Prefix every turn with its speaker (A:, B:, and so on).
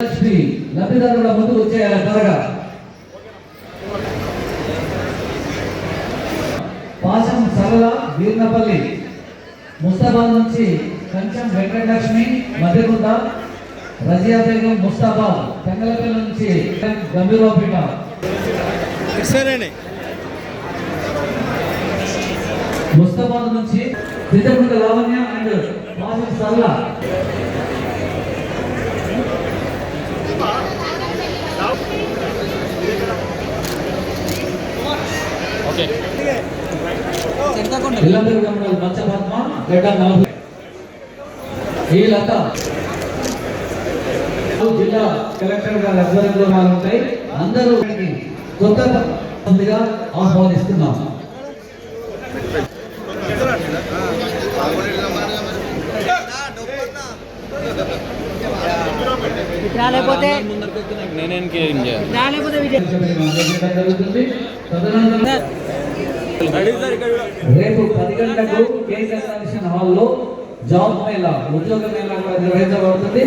A: లబ్ధిదారుల ముందుకు వచ్చేయాలి త్వరగా. పాశం సరళ వీర్నపల్లి ముస్తాబాద్ నుంచి కంచం వెంకటలక్ష్మి మధ్యగుండ రజియా బేగం ముస్తాబాద్ తెంగలపల్లి నుంచి గంభీరావుపేట ముస్తాబాద్ నుంచి సిద్ధగుంట లావణ్య అండ్ పాశం సరళ జిల్లా కలెక్టర్ గారి ఆధ్వర్యంలో ఉంటాయి. అందరూ కొత్తగా ఆహ్వానిస్తున్నాం.
B: రాలేకపోతే
A: రేపు 10 గంటలకు కేంద్ర హాల్లో జాబ్ మేళా ఉద్యోగ మేళా నిర్వహించబడుతుంది.